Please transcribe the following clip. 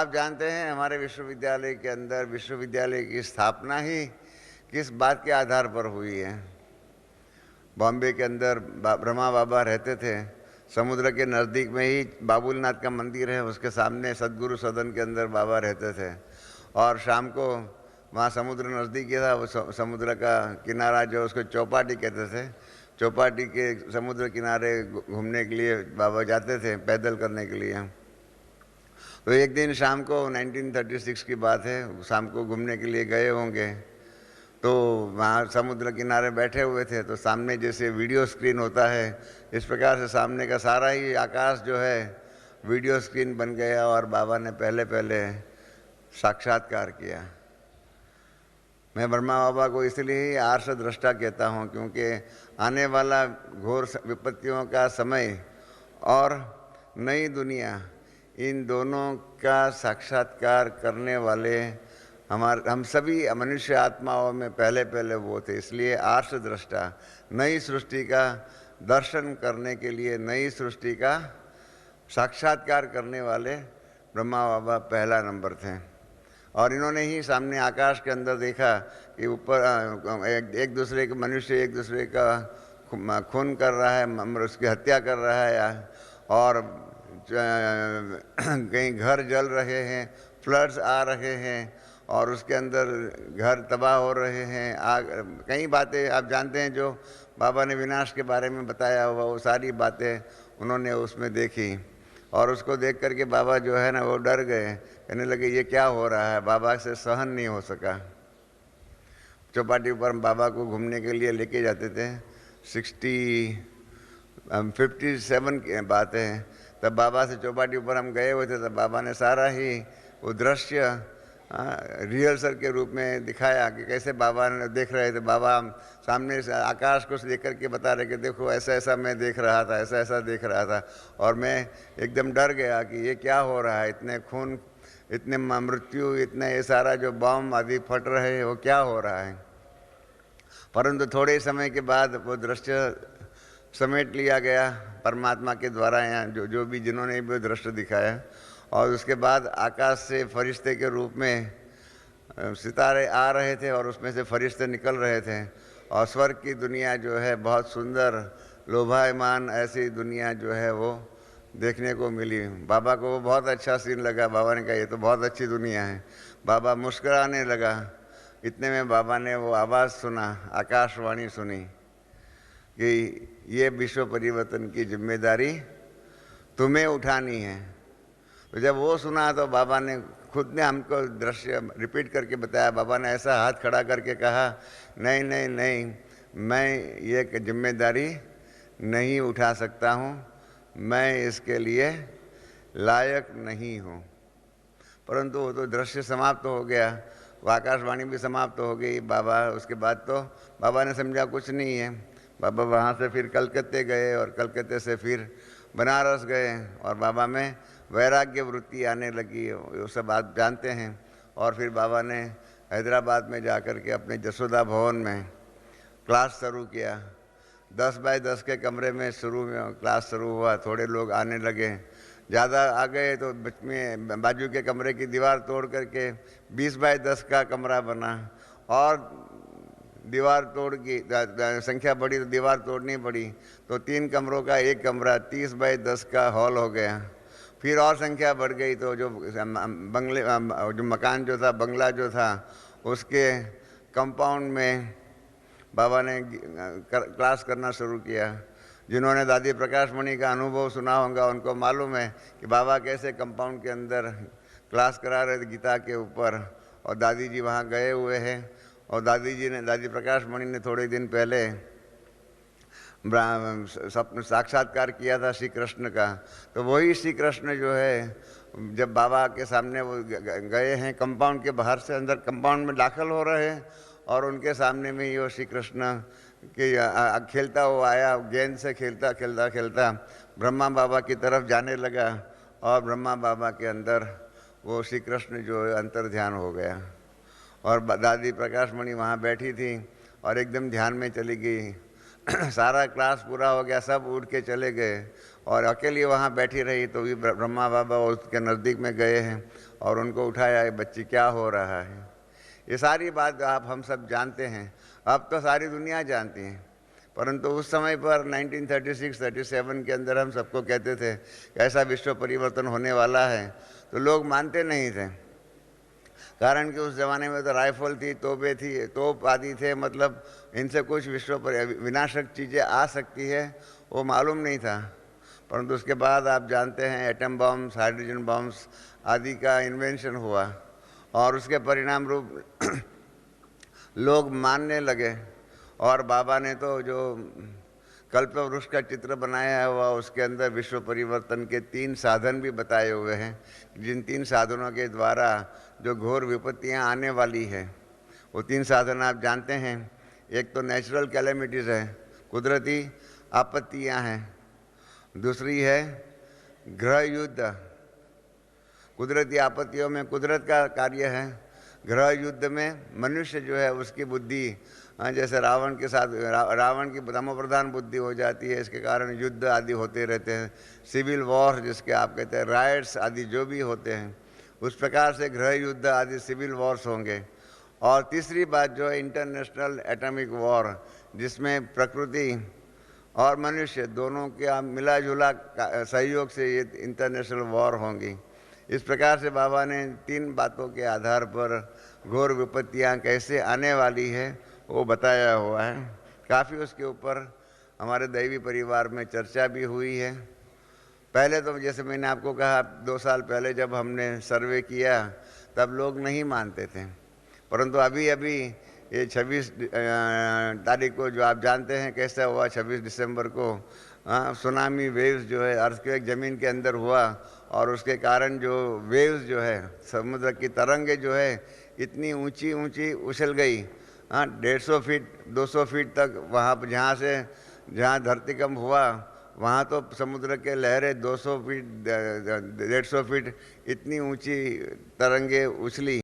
आप जानते हैं हमारे विश्वविद्यालय के अंदर विश्वविद्यालय की स्थापना ही किस बात के आधार पर हुई है। बॉम्बे के अंदर ब्रह्मा बाबा रहते थे, समुद्र के नज़दीक में ही बाबुलनाथ का मंदिर है, उसके सामने सदगुरु सदन के अंदर बाबा रहते थे। और शाम को वहाँ समुद्र नज़दीक ही था, वो समुद्र का किनारा जो उसको चौपाटी कहते थे, चौपाटी के समुद्र किनारे घूमने के लिए बाबा जाते थे, पैदल करने के लिए। तो एक दिन शाम को 1936 की बात है, शाम को घूमने के लिए गए होंगे, तो वहाँ समुद्र किनारे बैठे हुए थे, तो सामने जैसे वीडियो स्क्रीन होता है, इस प्रकार से सामने का सारा ही आकाश जो है वीडियो स्क्रीन बन गया और बाबा ने पहले पहले साक्षात्कार किया। मैं ब्रह्मा बाबा को इसलिए ही आर्ष दृष्टा कहता हूँ, क्योंकि आने वाला घोर विपत्तियों का समय और नई दुनिया, इन दोनों का साक्षात्कार करने वाले हम सभी मनुष्य आत्माओं में पहले पहले वो थे। इसलिए आर्ष दृष्टा, नई सृष्टि का दर्शन करने के लिए, नई सृष्टि का साक्षात्कार करने वाले ब्रह्मा बाबा पहला नंबर थे। और इन्होंने ही सामने आकाश के अंदर देखा कि ऊपर एक दूसरे के मनुष्य एक दूसरे का खून कर रहा है, उसकी हत्या कर रहा है, और कहीं घर जल रहे हैं, फ्लड्स आ रहे हैं, और उसके अंदर घर तबाह हो रहे हैं। कई बातें आप जानते हैं जो बाबा ने विनाश के बारे में बताया हुआ, वो सारी बातें उन्होंने उसमें देखी। और उसको देख करके बाबा जो है ना वो डर गए, कहने लगे ये क्या हो रहा है। बाबा से सहन नहीं हो सका। चौपाटी पर बाबा को घूमने के लिए लेके जाते थे, 57 की बात है, तब बाबा से चौपाटी ऊपर हम गए हुए थे, तब बाबा ने सारा ही वो दृश्य रिहर्सल के रूप में दिखाया कि कैसे बाबा ने देख रहे थे। बाबा सामने से आकाश को देख करके बता रहे कि देखो ऐसा ऐसा मैं देख रहा था, ऐसा ऐसा देख रहा था। और मैं एकदम डर गया कि ये क्या हो रहा है, इतने खून, इतने मृत्यु, इतने ये सारा जो बम आदि फट रहे हैं, वो क्या हो रहा है। परंतु थोड़े समय के बाद वो दृश्य समेट लिया गया परमात्मा के द्वारा, यहाँ जो भी जिन्होंने भी दृश्य दिखाया। और उसके बाद आकाश से फरिश्ते के रूप में सितारे आ रहे थे और उसमें से फरिश्ते निकल रहे थे, और स्वर्ग की दुनिया जो है बहुत सुंदर लोभायमान ऐसी दुनिया जो है वो देखने को मिली। बाबा को वो बहुत अच्छा सीन लगा। बाबा ने कहा ये तो बहुत अच्छी दुनिया है। बाबा मुस्कुराने लगा। इतने में बाबा ने वो आवाज़ सुना, आकाशवाणी सुनी कि ये विश्व परिवर्तन की जिम्मेदारी तुम्हें उठानी है। तो जब वो सुना तो बाबा ने खुद ने हमको दृश्य रिपीट करके बताया। बाबा ने ऐसा हाथ खड़ा करके कहा, नहीं नहीं नहीं, मैं ये जिम्मेदारी नहीं उठा सकता हूँ, मैं इसके लिए लायक नहीं हूँ। परंतु वो तो दृश्य समाप्त हो गया, वो आकाशवाणी भी समाप्त हो गई। बाबा उसके बाद तो बाबा ने समझा कुछ नहीं है। बाबा वहाँ से फिर कलकत्ते गए और कलकत्ते से फिर बनारस गए, और बाबा में वैराग्य वृत्ति आने लगी, वो सब आप जानते हैं। और फिर बाबा ने हैदराबाद में जाकर के अपने जसोदा भवन में क्लास शुरू किया। 10 बाय 10 के कमरे में शुरू में क्लास शुरू हुआ। थोड़े लोग आने लगे, ज़्यादा आ गए तो बीच में बाजू के कमरे की दीवार तोड़ करके 20 बाय 10 का कमरा बना, और दीवार तोड़ की संख्या बढ़ी तो दीवार तोड़नी पड़ी, तो 3 कमरों का एक कमरा 30 बाय 10 का हॉल हो गया। फिर और संख्या बढ़ गई तो जो मकान जो था, बंगला जो था, उसके कंपाउंड में बाबा ने क्लास करना शुरू किया। जिन्होंने दादी प्रकाश मणि का अनुभव सुना होगा उनको मालूम है कि बाबा कैसे कंपाउंड के अंदर क्लास करा रहे थे गीता के ऊपर, और दादी जी वहाँ गए हुए हैं। और दादी प्रकाश मणि ने थोड़े दिन पहले साक्षात्कार किया था श्री कृष्ण का। तो वही श्री कृष्ण जो है जब बाबा के सामने वो गए हैं, कंपाउंड के बाहर से अंदर कंपाउंड में दाखिल हो रहे हैं, और उनके सामने में ही वो श्री कृष्ण के खेलता हुआ आया, गेंद से खेलता खेलता खेलता ब्रह्मा बाबा की तरफ जाने लगा, और ब्रह्मा बाबा के अंदर वो श्री कृष्ण जो है अंतर ध्यान हो गया। और दादी प्रकाश मणि वहाँ बैठी थी और एकदम ध्यान में चली गई। सारा क्लास पूरा हो गया, सब उठ के चले गए और अकेली वहाँ बैठी रही। तो भी ब्रह्मा बाबा उसके नज़दीक में गए हैं और उनको उठाया, ये बच्ची क्या हो रहा है। ये सारी बात आप हम सब जानते हैं, अब तो सारी दुनिया जानती है, परंतु उस समय पर 1936-37 के अंदर हम सबको कहते थे कि ऐसा विश्व परिवर्तन होने वाला है, तो लोग मानते नहीं थे। कारण कि उस ज़माने में तो राइफल थी, तोपे थी, तोप आदि थे, मतलब इनसे कुछ विश्व पर विनाशक चीज़ें आ सकती है वो मालूम नहीं था। परंतु उसके बाद आप जानते हैं एटम बम्स, हाइड्रोजन बम्स आदि का इन्वेंशन हुआ और उसके परिणाम रूप लोग मानने लगे। और बाबा ने तो जो कल्प वृक्ष का चित्र बनाया हुआ, उसके अंदर विश्व परिवर्तन के 3 साधन भी बताए हुए हैं, जिन 3 साधनों के द्वारा जो घोर विपत्तियां आने वाली है, वो 3 साधन आप जानते हैं। एक तो नेचुरल कैलेमिटीज़ है, कुदरती आपत्तियां हैं। दूसरी है ग्रह युद्ध, कुदरती आपत्तियों में कुदरत का कार्य है। ग्रह युद्ध में मनुष्य जो है उसकी बुद्धि, जैसे रावण के साथ रावण की तमोप्रधान बुद्धि हो जाती है, इसके कारण युद्ध आदि होते रहते हैं। सिविल वॉर जिसके आप कहते हैं, राइट्स आदि जो भी होते हैं, उस प्रकार से ग्रह युद्ध आदि सिविल वॉर्स होंगे। और तीसरी बात जो है इंटरनेशनल एटॉमिक वॉर, जिसमें प्रकृति और मनुष्य दोनों के मिला जुला सहयोग से ये इंटरनेशनल वॉर होंगी। इस प्रकार से बाबा ने 3 बातों के आधार पर घोर विपत्तियां कैसे आने वाली है वो बताया हुआ है। काफ़ी उसके ऊपर हमारे दैवी परिवार में चर्चा भी हुई है। पहले तो जैसे मैंने आपको कहा 2 साल पहले जब हमने सर्वे किया तब लोग नहीं मानते थे, परंतु अभी अभी ये 26 तारीख को जो आप जानते हैं कैसा हुआ, 26 दिसंबर को सुनामी वेव्स जो है, अर्थक्वेक ज़मीन के अंदर हुआ और उसके कारण जो वेव्स जो है, समुद्र की तरंगे जो है इतनी ऊंची ऊंची उछल गई, 150 फीट 200 फीट तक। वहाँ पर जहाँ धरतीकंप हुआ वहाँ तो समुद्र के लहरें 200 फीट 150 फीट इतनी ऊंची तरंगे उछली।